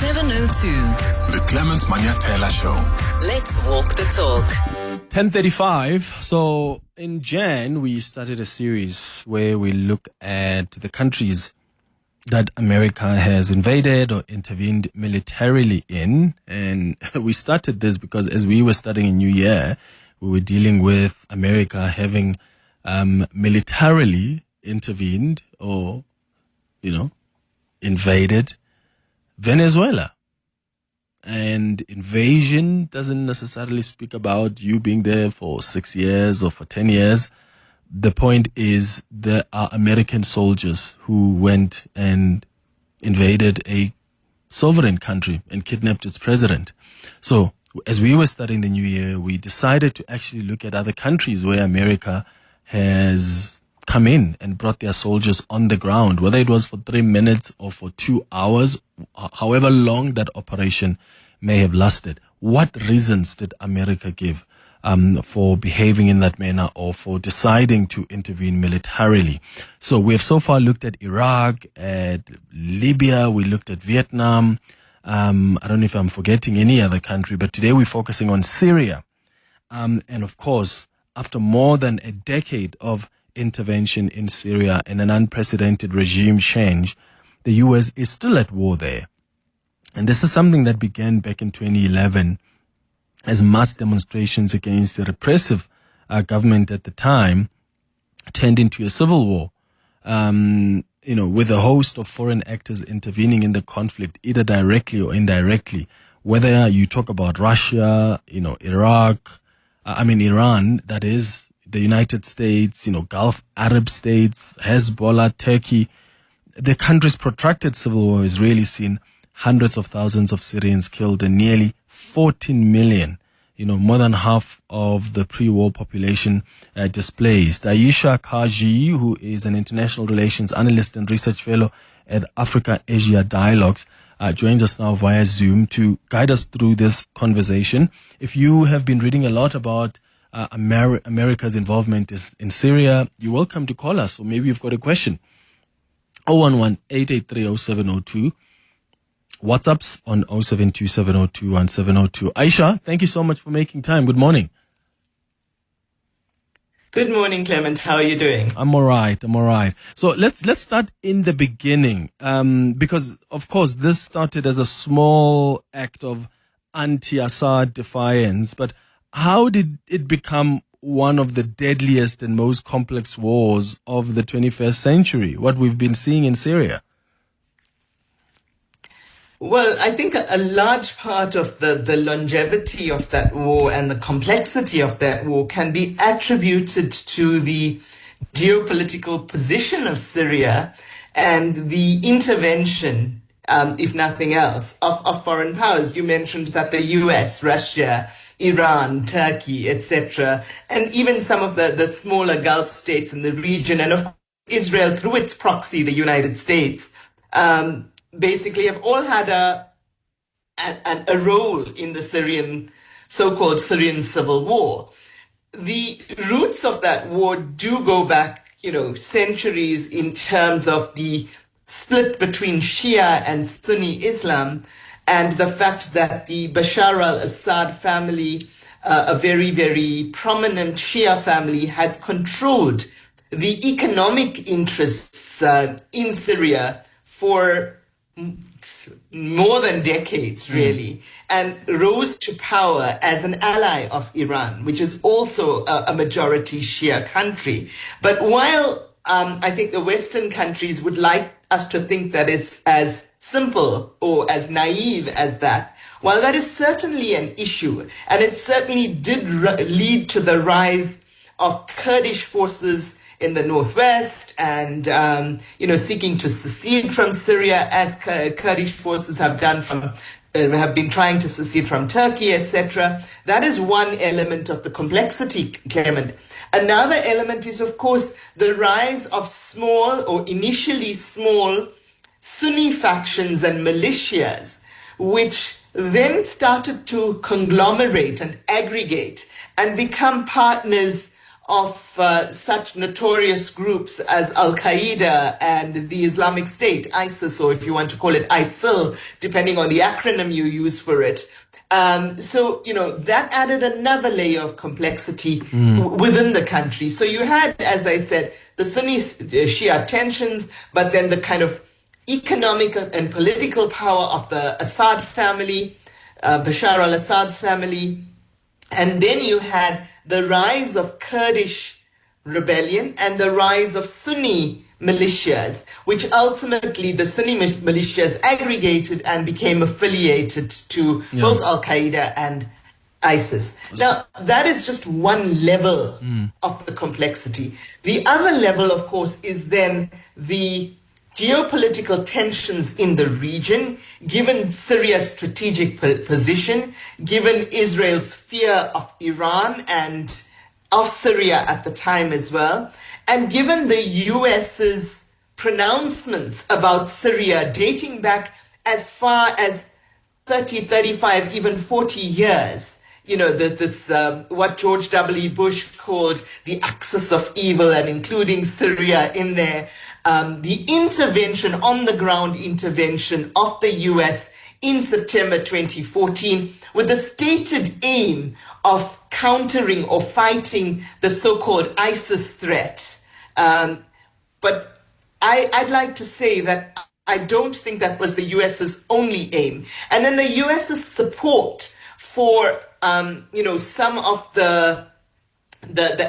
702. The Clement Manyathela Show. Let's walk the talk. 10:35. So in Jan, we started a series where we look at the countries that America has invaded or intervened militarily in. And we started this because as we were starting a new year, we were dealing with America having militarily intervened or, invaded Venezuela. And invasion doesn't necessarily speak about you being there for 6 years or for 10 years. The point is there are American soldiers who went and invaded a sovereign country and kidnapped its president. So as we were starting the new year, we decided to actually look at other countries where America has come in and brought their soldiers on the ground, whether it was for 3 minutes or for 2 hours, however long that operation may have lasted. What reasons did America give for behaving in that manner or for deciding to intervene militarily? So we have so far looked at Iraq, at Libya, we looked at Vietnam. I don't know if I'm forgetting any other country, but today we're focusing on Syria. And of course, after more than a decade of intervention in Syria and an unprecedented regime change, the US is still at war there. And this is something that began back in 2011 as mass demonstrations against the repressive government at the time turned into a civil war, with a host of foreign actors intervening in the conflict, either directly or indirectly. Whether you talk about Russia, Iran, that is, the United States, Gulf Arab states, Hezbollah, Turkey. The country's protracted civil war has really seen hundreds of thousands of Syrians killed and nearly 14 million, more than half of the pre-war population displaced. Ayesha Kajee, who is an International Relations Analyst and Research Fellow at Africa-Asia Dialogues, joins us now via Zoom to guide us through this conversation. If you have been reading a lot about America's involvement in Syria, you're welcome to call us, or maybe you've got a question. 011-883-0702. WhatsApps on 0727021702. Ayesha, thank you so much for making time. Good morning. Good morning, Clement. How are you doing? I'm all right. So let's start in the beginning, because of course this started as a small act of anti-Assad defiance, but how did it become one of the deadliest and most complex wars of the 21st century, what we've been seeing in Syria? Well, I think a large part of the longevity of that war and the complexity of that war can be attributed to the geopolitical position of Syria and the intervention, if nothing else, of foreign powers. You mentioned that the US, Russia, Iran, Turkey, etc., and even some of the smaller Gulf states in the region, and of course Israel through its proxy, the United States, basically have all had a role in the so-called Syrian civil war. The roots of that war do go back, centuries in terms of the split between Shia and Sunni Islam, and the fact that the Bashar al-Assad family, a very, very prominent Shia family, has controlled the economic interests in Syria for more than decades, really, and rose to power as an ally of Iran, which is also a majority Shia country. But while I think the Western countries would like us to think that it's as simple or as naive as that, while that is certainly an issue, and it certainly did lead to the rise of Kurdish forces in the northwest and, seeking to secede from Syria, as Kurdish forces have been trying to secede from Turkey, etc. That is one element of the complexity, Clement. Another element is, of course, the rise of small or initially small Sunni factions and militias, which then started to conglomerate and aggregate and become partners of such notorious groups as Al-Qaeda and the Islamic State, ISIS, or if you want to call it ISIL, depending on the acronym you use for it. So, that added another layer of complexity within the country. So you had, as I said, the Sunni-Shia tensions, but then the kind of economic and political power of the Assad family, Bashar al-Assad's family. And then you had the rise of Kurdish rebellion and the rise of Sunni militias, which ultimately the Sunni militias aggregated and became affiliated to both Al-Qaeda and ISIS. Now, that is just one level of the complexity. The other level, of course, is then the geopolitical tensions in the region, given Syria's strategic position, given Israel's fear of Iran and of Syria at the time as well, and given the US's pronouncements about Syria dating back as far as 30, 35, even 40 years. What George W. Bush called the axis of evil, and including Syria in there. The intervention, on the ground intervention of the US in September 2014 with the stated aim of countering or fighting the so-called ISIS threat. But I'd like to say that I don't think that was the US's only aim. And then the US's support for, some of the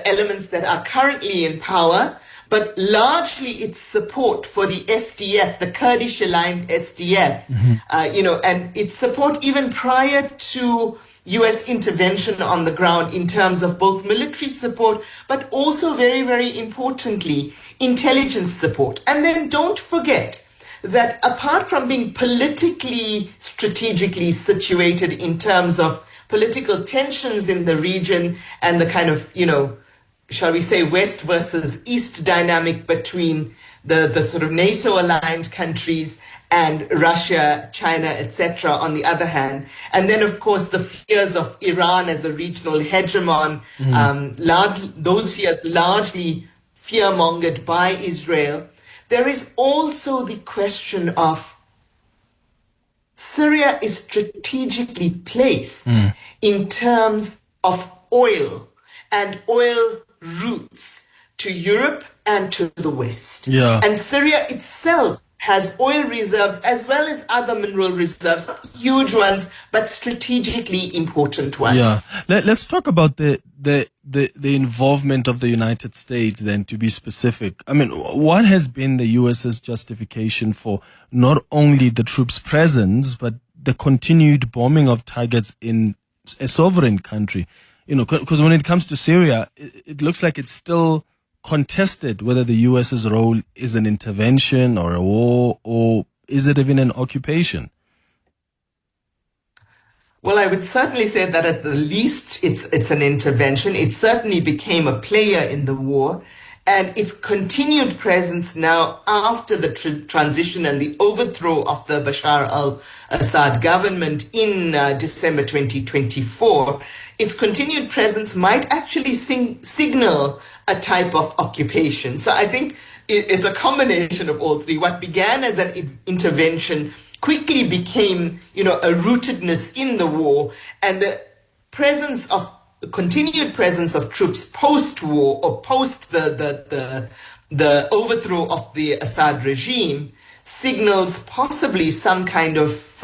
elements that are currently in power, but largely its support for the SDF, the Kurdish-aligned SDF, and its support even prior to US intervention on the ground in terms of both military support, but also very, very importantly, intelligence support. And then don't forget that apart from being politically, strategically situated in terms of political tensions in the region and the kind of, shall we say, West versus East dynamic between the sort of NATO-aligned countries and Russia, China, etc. on the other hand. And then, of course, the fears of Iran as a regional hegemon, those fears largely fear-mongered by Israel. There is also the question of Syria is strategically placed in terms of oil and oil routes to Europe and to the West. Yeah. And Syria itself has oil reserves as well as other mineral reserves, not huge ones, but strategically important ones. Yeah. Let's talk about the involvement of the United States then, to be specific. I mean, what has been the US's justification for not only the troops' presence, but the continued bombing of targets in a sovereign country? Because when it comes to Syria, it looks like it's still contested whether the US's role is an intervention or a war, or is it even an occupation? Well, I would certainly say that at the least it's an intervention. It certainly became a player in the war, and its continued presence now after the transition and the overthrow of the Bashar al-Assad government in December 2024, its continued presence might actually signal a type of occupation. So I think it's a combination of all three. What began as an intervention quickly became, a rootedness in the war, and the continued presence of troops post-war or post the overthrow of the Assad regime signals possibly some kind of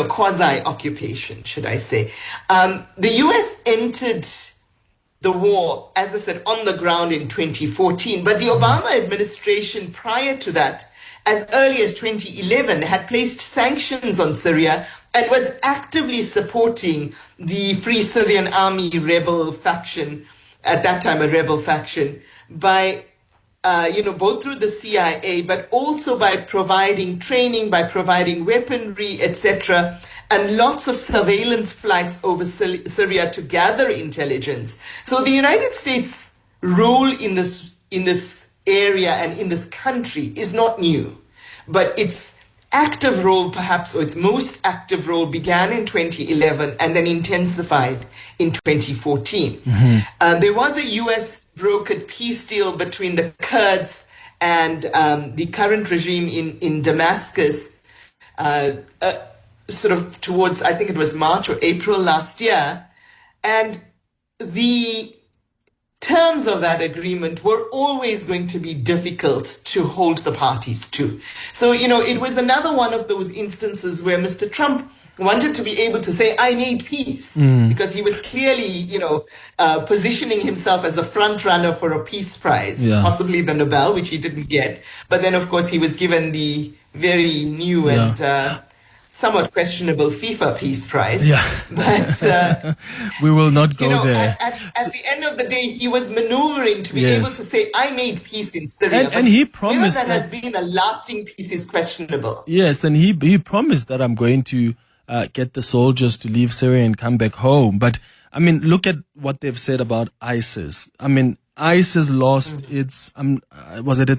quasi-occupation, should I say. The US entered the war, as I said, on the ground in 2014, but the Obama administration prior to that, as early as 2011, had placed sanctions on Syria and was actively supporting the Free Syrian Army rebel faction, at that time a rebel faction, by both through the CIA, but also by providing training, by providing weaponry, etc., and lots of surveillance flights over Syria to gather intelligence. So the United States' role in this area and in this country is not new, but its active role, perhaps, or its most active role, began in 2011 and then intensified in 2014. There was a US brokered peace deal between the Kurds and the current regime in Damascus, sort of towards, I think it was March or April last year. And the terms of that agreement were always going to be difficult to hold the parties to. So, it was another one of those instances where Mr. Trump wanted to be able to say, I made peace, because he was clearly, positioning himself as a front runner for a peace prize, possibly the Nobel, which he didn't get. But then, of course, he was given the very new and somewhat questionable FIFA Peace Prize. Yeah. But we will not go there. At the end of the day, he was maneuvering to be able to say, I made peace in Syria. And he promised whether that has been a lasting peace is questionable. Yes, and he promised that I'm going to get the soldiers to leave Syria and come back home. But, I mean, look at what they've said about ISIS. I mean, ISIS lost its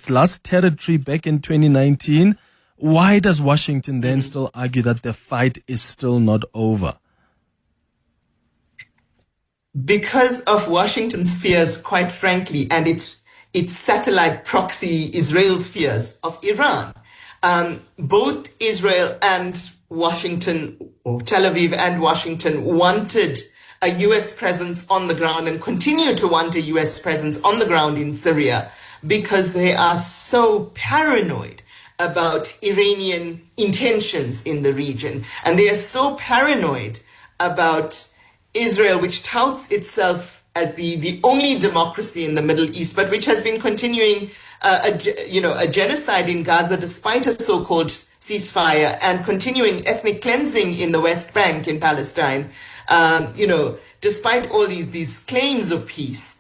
last territory back in 2019. Why does Washington then still argue that the fight is still not over? Because of Washington's fears, quite frankly, and its satellite proxy Israel's fears of Iran. Both Israel and Washington, or Tel Aviv and Washington, wanted a U.S. presence on the ground and continue to want a U.S. presence on the ground in Syria because they are so paranoid about Iranian intentions in the region. And they are so paranoid about Israel, which touts itself as the only democracy in the Middle East, but which has been continuing a genocide in Gaza despite a so-called ceasefire and continuing ethnic cleansing in the West Bank in Palestine, despite all these claims of peace.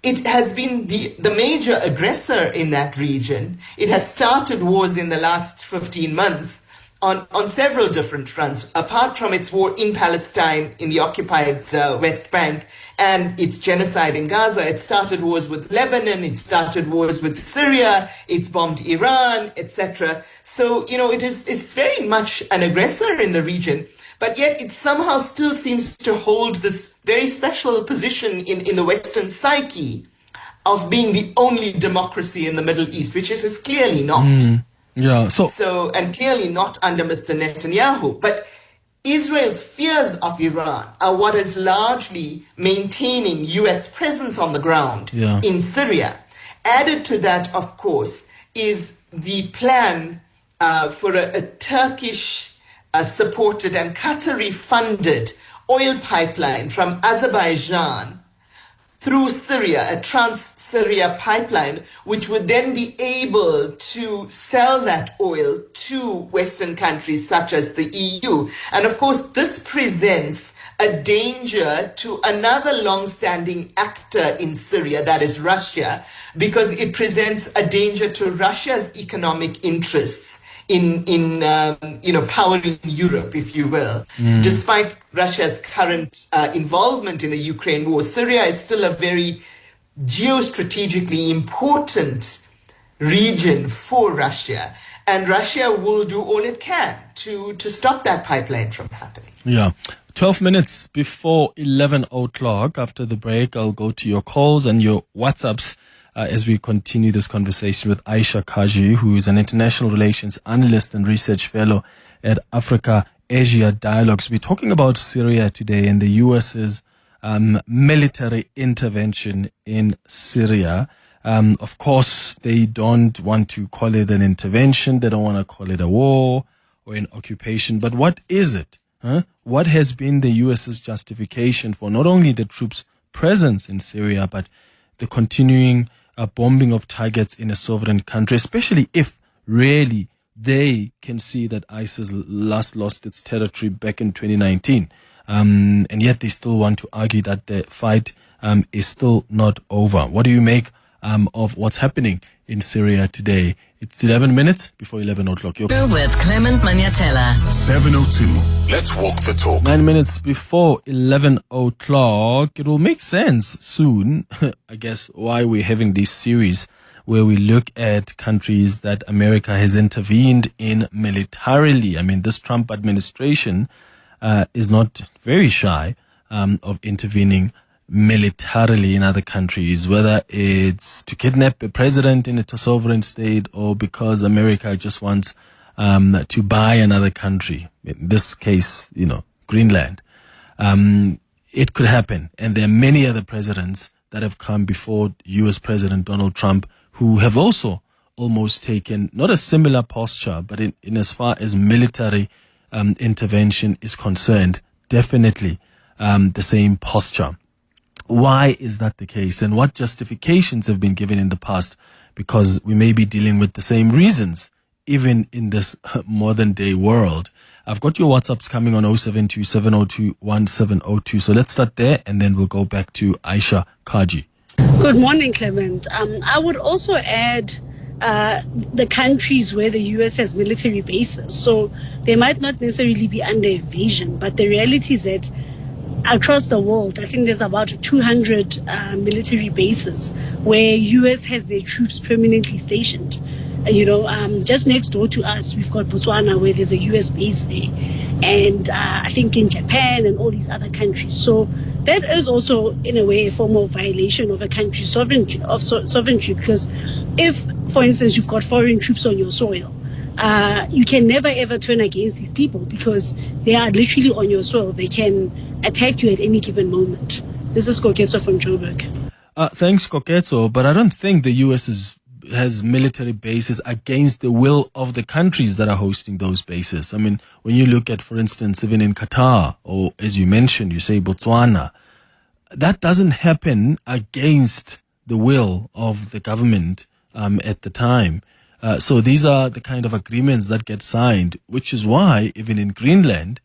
It has been the major aggressor in that region. It has started wars in the last 15 months on several different fronts, apart from its war in Palestine, in the occupied West Bank, and its genocide in Gaza. It started wars with Lebanon, it started wars with Syria, it's bombed Iran, etc. So, it's very much an aggressor in the region. But yet it somehow still seems to hold this very special position in the Western psyche of being the only democracy in the Middle East, which it is clearly not. So, and clearly not under Mr. Netanyahu. But Israel's fears of Iran are what is largely maintaining U.S. presence on the ground in Syria. Added to that, of course, is the plan for a Turkish supported and Qatari-funded oil pipeline from Azerbaijan through Syria, a trans-Syria pipeline, which would then be able to sell that oil to Western countries such as the EU. And of course, this presents a danger to another long-standing actor in Syria, that is Russia, because it presents a danger to Russia's economic interests in powering Europe, if you will. Despite Russia's current involvement in the Ukraine war, Syria is still a very geostrategically important region for Russia. And Russia will do all it can to stop that pipeline from happening. 12 minutes before 11 o'clock. After the break, I'll go to your calls and your WhatsApps as we continue this conversation with Ayesha Kajee, who is an International Relations Analyst and Research Fellow at Africa-Asia Dialogues. We're talking about Syria today and the U.S.'s military intervention in Syria. Of course, they don't want to call it an intervention. They don't want to call it a war or an occupation. But what is it? What has been the U.S.'s justification for not only the troops' presence in Syria, but the continuing bombing of targets in a sovereign country, especially if really they can see that ISIS last lost its territory back in 2019. And yet they still want to argue that the fight is still not over. What do you make of what's happening in Syria today? It's 11 minutes before 11 o'clock. You're with Clement Manyathela. 7:02. Let's walk the talk. 9 minutes before 11 o'clock. It will make sense soon, I guess, why we're having this series where we look at countries that America has intervened in militarily. I mean, this Trump administration is not very shy of intervening militarily in other countries, whether it's to kidnap a president in a sovereign state or because America just wants to buy another country. In this case, Greenland. It could happen. And there are many other presidents that have come before U.S. President Donald Trump who have also almost taken not a similar posture, but in as far as military intervention is concerned, definitely the same posture. Why is that the case? And what justifications have been given in the past? Because we may be dealing with the same reasons, even in this modern day world. I've got your WhatsApps coming on 072 702 1702. So let's start there and then we'll go back to Ayesha Kajee. Good morning, Clement. I would also add the countries where the U.S. has military bases. So they might not necessarily be under invasion, but the reality is that across the world, I think there's about 200 military bases where U.S. has their troops permanently stationed. Just next door to us, we've got Botswana, where there's a U.S. base there, and I think in Japan and all these other countries. So that is also, in a way, a form of violation of a country's sovereignty. Because if, for instance, you've got foreign troops on your soil, you can never ever turn against these people because they are literally on your soil. They can attack you at any given moment. This is Koketso from Joburg. Thanks, Koketso, but I don't think the U.S. has military bases against the will of the countries that are hosting those bases. I mean, when you look at, for instance, even in Qatar, or as you mentioned, you say Botswana, that doesn't happen against the will of the government at the time. So these are the kind of agreements that get signed, which is why even in Greenland,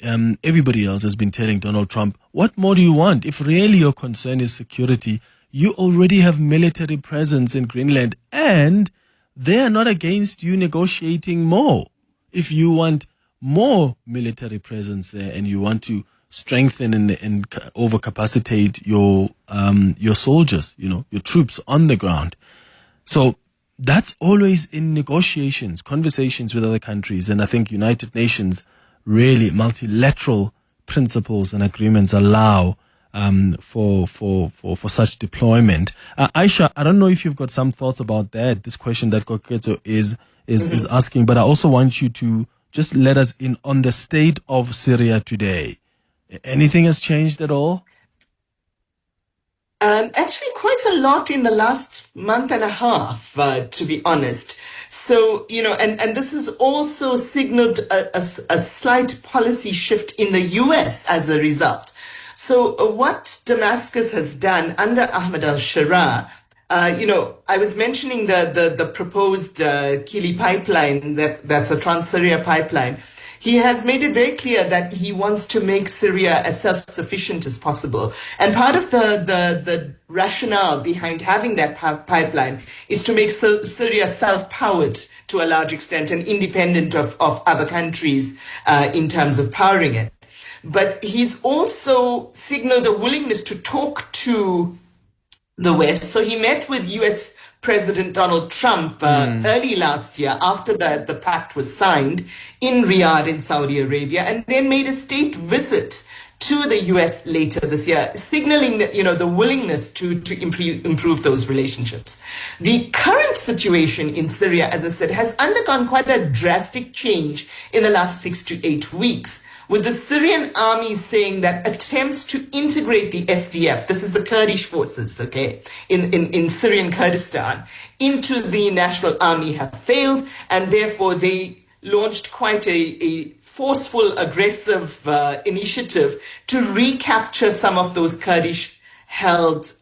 everybody else has been telling Donald Trump, what more do you want? If really your concern is security, you already have military presence in Greenland and they are not against you negotiating more. If you want more military presence there and you want to strengthen and overcapacitate your soldiers, your troops on the ground. So that's always in negotiations, conversations with other countries. And I think United Nations, really multilateral principles and agreements allow for such deployment. Ayesha, I don't know if you've got some thoughts about that, this question that Koketso is asking, but I also want you to just let us in on the state of Syria today. Anything has changed at all? Actually, quite a lot in the last month and a half, to be honest. So, and this has also signaled a slight policy shift in the US as a result. So what Damascus has done under Ahmed al-Sharaa, I was mentioning the proposed Kili pipeline, that's a Trans-Syria pipeline. He has made it very clear that he wants to make Syria as self-sufficient as possible. And part of the rationale behind having that pipeline is to make Syria self-powered to a large extent and independent of other countries in terms of powering it. But he's also signaled a willingness to talk to the West. So he met with US President Donald Trump early last year after the pact was signed in Riyadh in Saudi Arabia, and then made a state visit to the US later this year, signaling that, the willingness to improve those relationships. The current situation in Syria, as I said, has undergone quite a drastic change in the last 6 to 8 weeks, with the Syrian army saying that attempts to integrate the SDF, this is the Kurdish forces, okay, in Syrian Kurdistan, into the national army have failed, and therefore they launched quite a forceful, aggressive initiative to recapture some of those Kurdish-held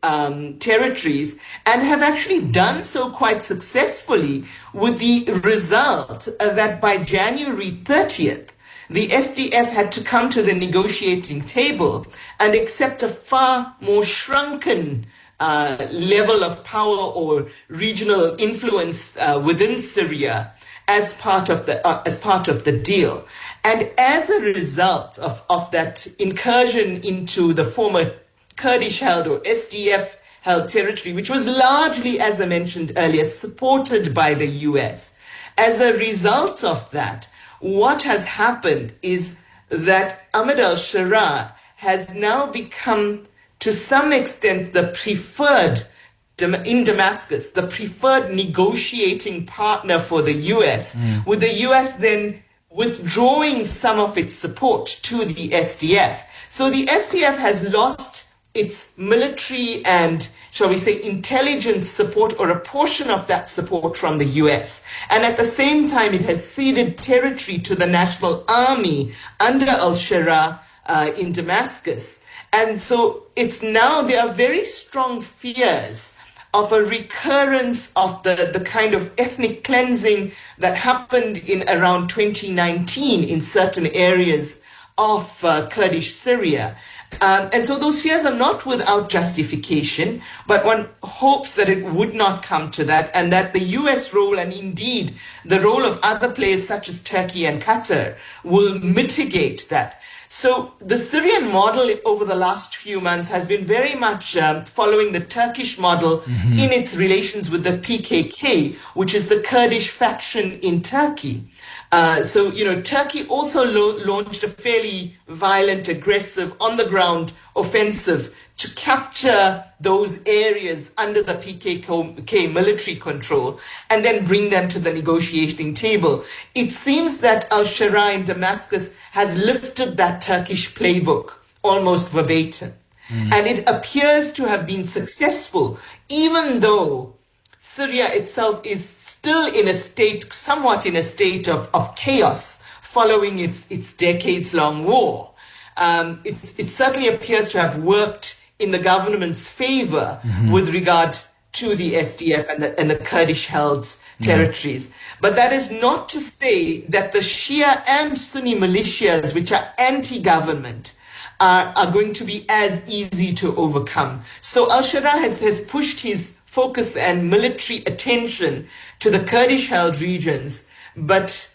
territories, and have actually done so quite successfully, with the result that by January 30th, the SDF had to come to the negotiating table and accept a far more shrunken level of power or regional influence within Syria as part of the deal. And as a result of that incursion into the former Kurdish-held or SDF held territory, which was largely, as I mentioned earlier, supported by the US. As a result of that, what has happened is that Ahmed al-Sharaa has now become, to some extent, the preferred, in Damascus, the preferred negotiating partner for the US, with the US then withdrawing some of its support to the SDF. So the SDF has lost its military and, shall we say, intelligence support, or a portion of that support from the US. And at the same time, it has ceded territory to the National Army under al-Sharaa in Damascus. And so it's now, there are very strong fears of a recurrence of the kind of ethnic cleansing that happened in around 2019 in certain areas of Kurdish Syria. And so those fears are not without justification, but one hopes that it would not come to that, and that the US role, and indeed the role of other players such as Turkey and Qatar, will mitigate that. So the Syrian model over the last few months has been very much following the Turkish model in its relations with the PKK, which is the Kurdish faction in Turkey. So, Turkey also launched a fairly violent, aggressive, on-the-ground offensive to capture those areas under the PKK military control and then bring them to the negotiating table. It seems that al-Sharaa in Damascus has lifted that Turkish playbook almost verbatim. And it appears to have been successful, even though Syria itself is still somewhat in a state of chaos following its decades-long war. It certainly appears to have worked in the government's favor with regard to the SDF and the Kurdish-held territories. But that is not to say that the Shia and Sunni militias, which are anti-government, are going to be as easy to overcome. So al-Sharaa has pushed his focus and military attention to the Kurdish-held regions, but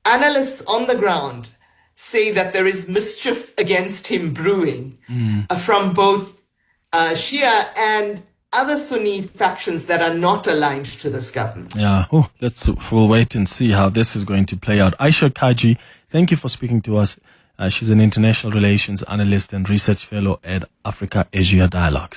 analysts on the ground say that there is mischief against him brewing from both Shia and other Sunni factions that are not aligned to this government. Yeah, we'll wait and see how this is going to play out. Ayesha Kajee, thank you for speaking to us. She's an international relations analyst and research fellow at Africa-Asia Dialogues.